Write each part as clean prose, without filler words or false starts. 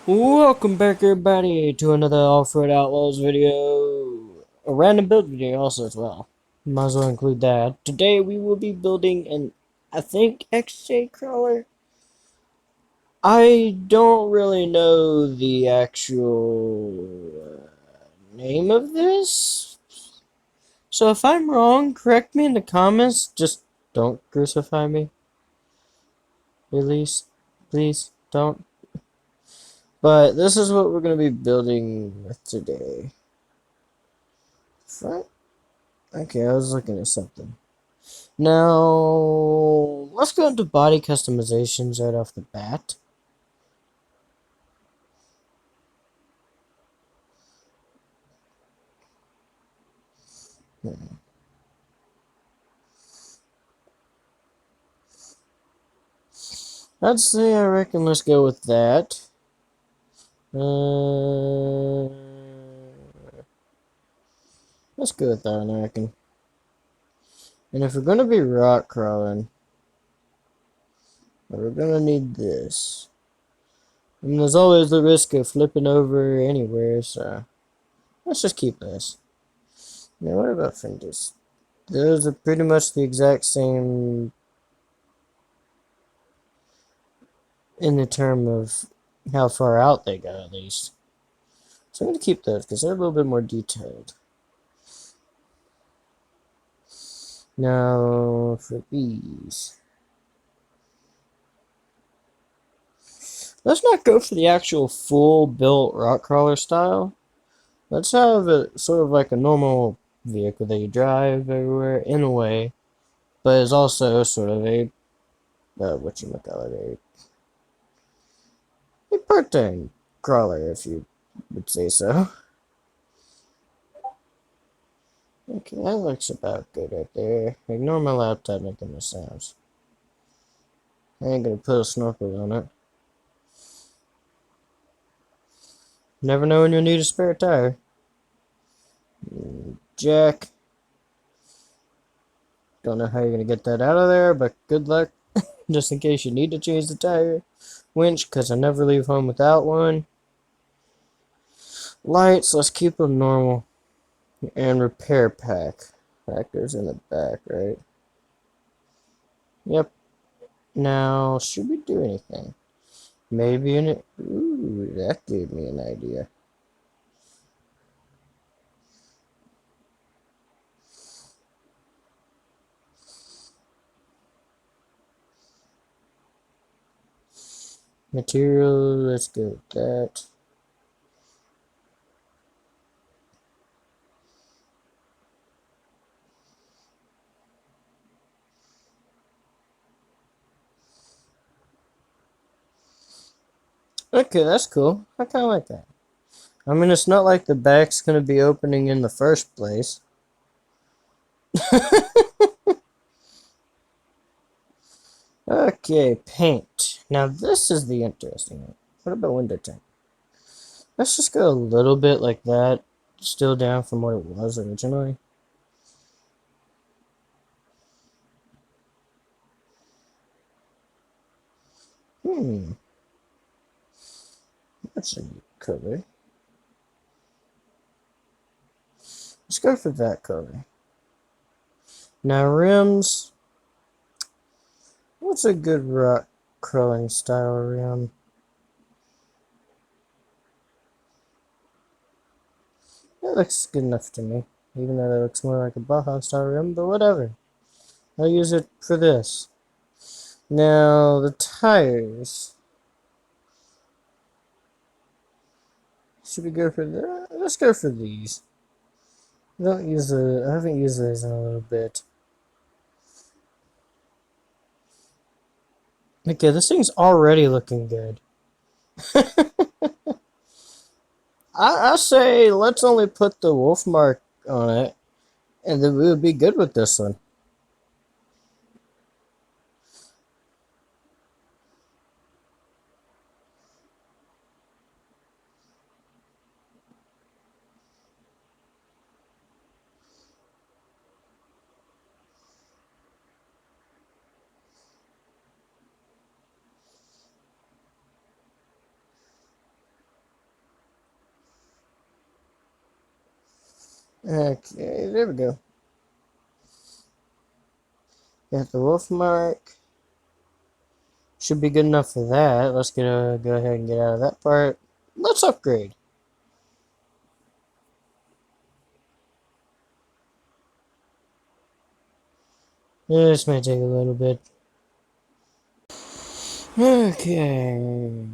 Welcome back everybody to another Off-Road Outlaws video. A random build video also as well. Might as well include that. Today we will be building an, I think, XJ crawler. I don't really know the actual name of this. So if I'm wrong, correct me in the comments. Just don't crucify me. At least, please don't. But this is what we're going to be building with today. Front. Okay, I was looking at something. Now, let's go into body customizations right off the bat. I'd say I reckon let's go with that. Let's go with that one, I reckon. And if we're going to be rock crawling, we're going to need this. I mean, there's always the risk of flipping over anywhere, so let's just keep this. Now, what about fenders? Those are pretty much the exact same in the term of how far out they go, at least. So I'm going to keep those because they're a little bit more detailed. Now, for these, let's not go for the actual full built rock crawler style. Let's have it sort of like a normal vehicle that you drive everywhere in a way, but is also sort of a a part-time crawler, if you would say so. Okay, that looks about good right there. Ignore my laptop making the sounds. I ain't gonna put a snorkel on it. Never know when you'll need a spare tire. Jack. Don't know how you're gonna get that out of there, but good luck. Just in case you need to change the tire. Winch, because I never leave home without one. Lights, let's keep them normal. And repair pack. That goes in the back, right? Yep. Now, should we do anything? Maybe in it. Ooh, that gave me an idea. Material, let's go with that. Okay, that's cool. I kind of like that. I mean, it's not like the back's going to be opening in the first place. Okay, paint. Now, this is the interesting one. What about window tint? Let's just go a little bit like that. Still down from what it was originally. That's a neat color. Let's go for that color. Now, rims. What's a good rock crawling style rim? That looks good enough to me. Even though that looks more like a Baja style rim, but whatever. I'll use it for this. Now, the tires. Should we go for that? Let's go for these. I haven't used those in a little bit. Okay, this thing's already looking good. I say let's only put the wolf mark on it, and then we'll be good with this one. Okay, there we go. Got the wolf mark. Should be good enough for that. Let's go ahead and get out of that part. Let's upgrade. This may take a little bit. Okay.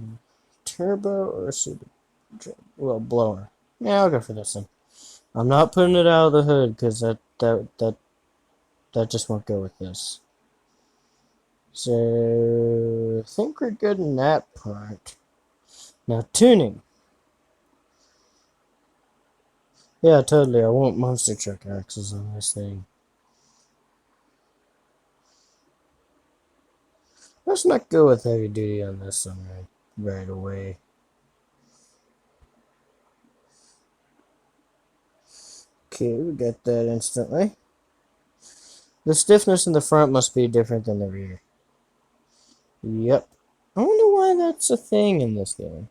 Turbo or super? Well, blower. Yeah, I'll go for this one. I'm not putting it out of the hood because that just won't go with this. So I think we're good in that part. Now tuning. Yeah, totally. I want monster truck axles on this thing. Let's not go with heavy duty on this one right away. Okay, we got that instantly. The stiffness in the front must be different than the rear. Yep. I wonder why that's a thing in this game.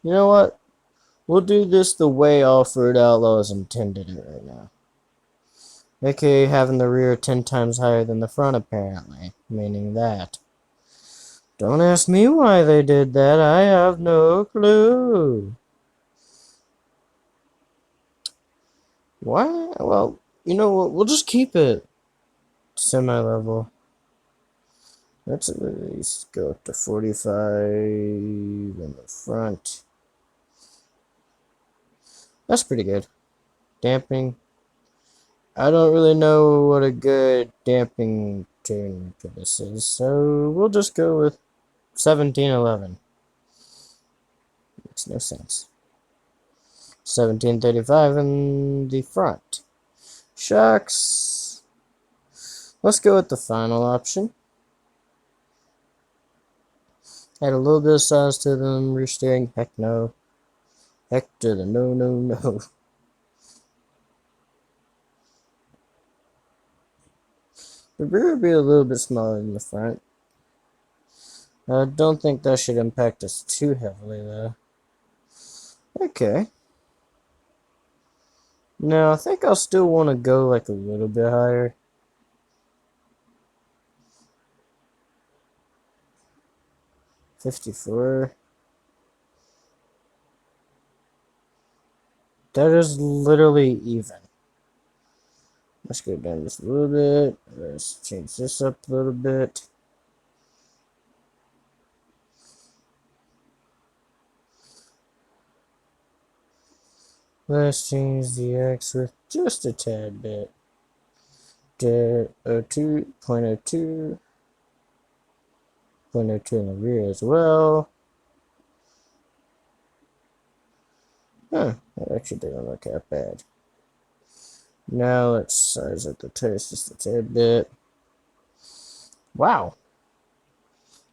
You know what? We'll do this the way Off-Road Outlaws intended it right now. AKA having the rear 10 times higher than the front, apparently. Meaning that. Don't ask me why they did that. I have no clue. Why? Well, you know what? We'll just keep it semi-level. Let's at least go up to 45 in the front. That's pretty good. Damping. I don't really know what a good damping tune for this is, so we'll just go with 1711. Makes no sense. 1735 in the front. Shocks. Let's go with the final option. Add a little bit of size to them. Rear steering. Heck no. Heck to the no, no, no. The rear would be a little bit smaller than the front. I don't think that should impact us too heavily, though. Okay. Now, I think I'll still want to go like a little bit higher. $54. That is literally even. Let's go down just a little bit. Let's change this up a little bit. Let's change the X with just a tad bit. 02, 0.02, 0.02 in the rear as well. Huh, that actually didn't look that bad. Now let's size up the tires just a tad bit. Wow.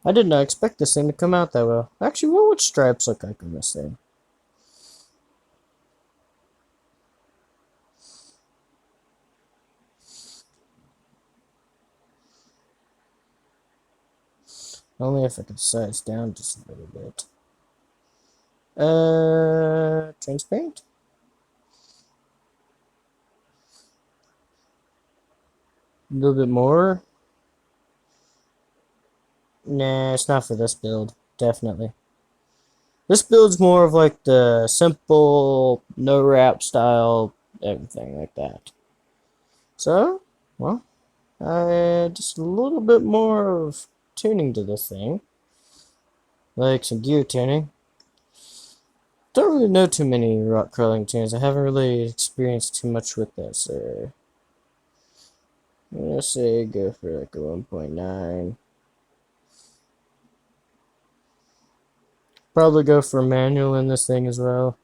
I did not expect this thing to come out that well. Actually, what would stripes look like on this thing? Only if I could size down just a little bit. Transparent? A little bit more? Nah, it's not for this build. Definitely. This build's more of like the simple, no wrap style, everything like that. So, well, just a little bit more of tuning to this thing. Like some gear tuning. Don't really know too many rock crawling tunes. I haven't really experienced too much with this. I'm gonna say go for like a 1.9. Probably go for manual in this thing as well.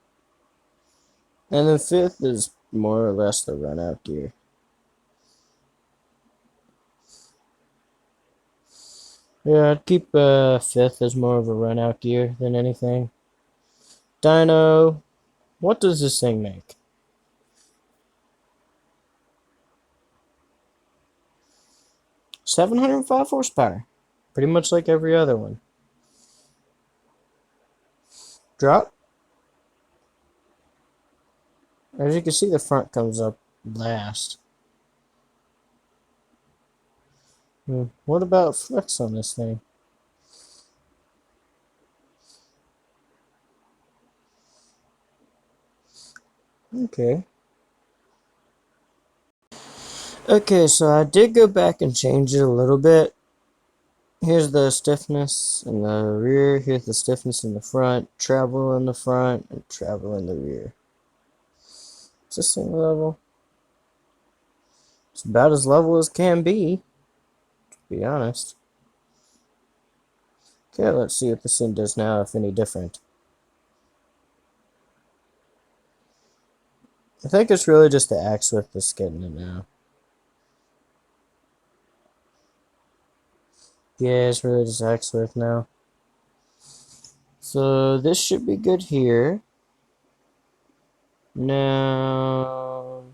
And then fifth is more or less the run out gear. Yeah, I'd keep fifth as more of a run out gear than anything. Dyno, what does this thing make? 705 horsepower. Pretty much like every other one. Drop. As you can see, the front comes up last. What about flex on this thing? Okay. Okay, so I did go back and change it a little bit. Here's the stiffness in the rear, here's the stiffness in the front, travel in the front, and travel in the rear. It's the same level. It's about as level as can be, to be honest. Okay, let's see what this thing does now, if any different. I think it's really just the axe width that's getting it now. Yeah, it's really just axe width now. So this should be good here. Now,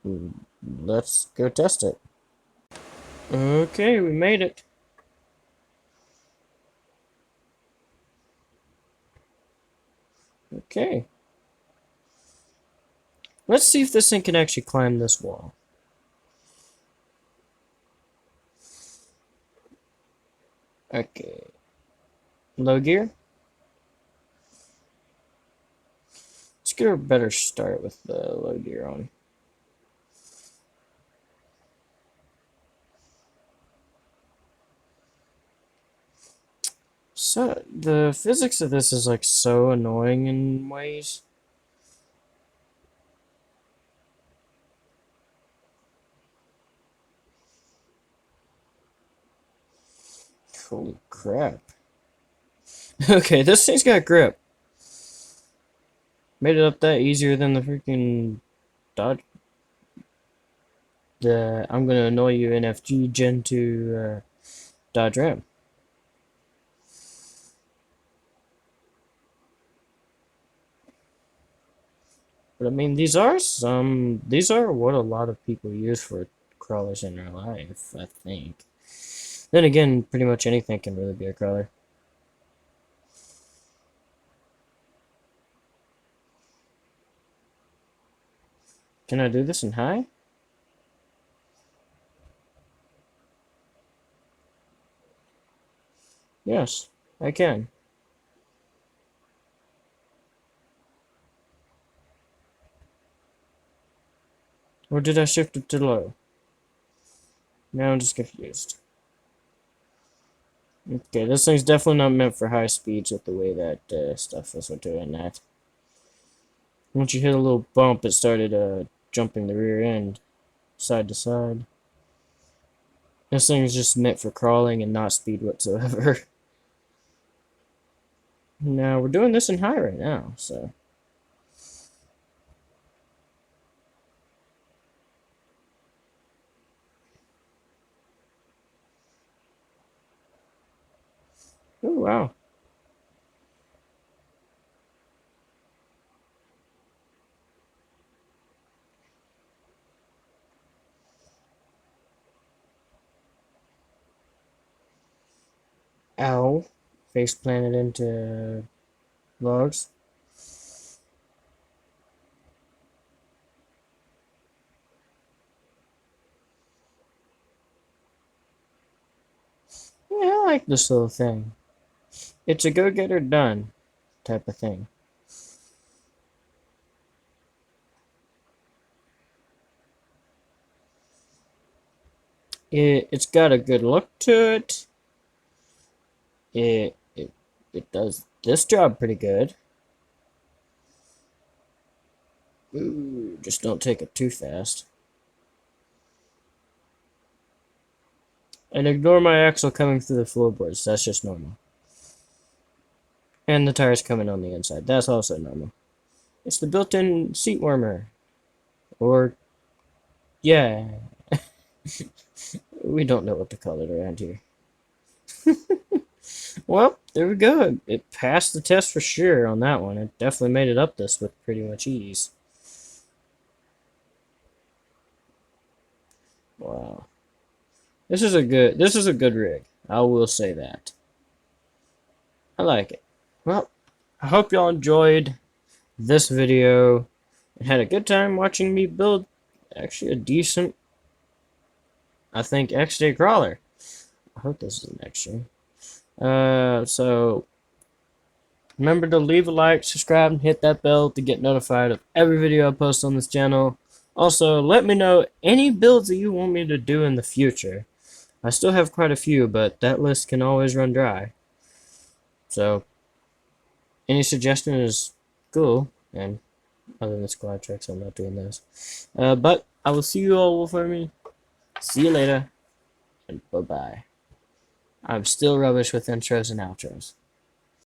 let's go test it. Okay, we made it. Okay. Let's see if this thing can actually climb this wall. Okay. Low gear. Let's get a better start with the low gear on. So, the physics of this is like so annoying in ways. Holy crap. Okay, this thing's got grip. Made it up that easier than the freaking Dodge. The I'm gonna annoy you NFG Gen 2 Dodge Ram. But I mean, these are what a lot of people use for crawlers in their life, I think. Then again, pretty much anything can really be a crawler. Can I do this in high? Yes, I can. Or did I shift it to low? Now I'm just confused. Okay, this thing's definitely not meant for high speeds with the way that stuff was doing that. Once you hit a little bump, it started jumping the rear end side to side. This thing is just meant for crawling and not speed whatsoever. Now, we're doing this in high right now, so. Oh, wow. Ow. Face planted into logs. Yeah, I like this little thing. It's a go-getter done type of thing. It's got a good look to it. It does this job pretty good. Ooh, just don't take it too fast. And ignore my axle coming through the floorboards. That's just normal. And the tires coming on the inside. That's also normal. It's the built-in seat warmer. Or, yeah. We don't know what to call it around here. Well, there we go. It passed the test for sure on that one. It definitely made it up this with pretty much ease. Wow. This is a good rig. I will say that. I like it. Well, I hope y'all enjoyed this video. and had a good time watching me build actually a decent, I think, X-Day crawler. I hope this is an X-Day. So remember to leave a like, subscribe, and hit that bell to get notified of every video I post on this channel. Also, let me know any builds that you want me to do in the future. I still have quite a few, but that list can always run dry. So, any suggestion is cool, and other than squad tricks, I'm not doing those. But I will see you all for me. See you later, and bye-bye. I'm still rubbish with intros and outros.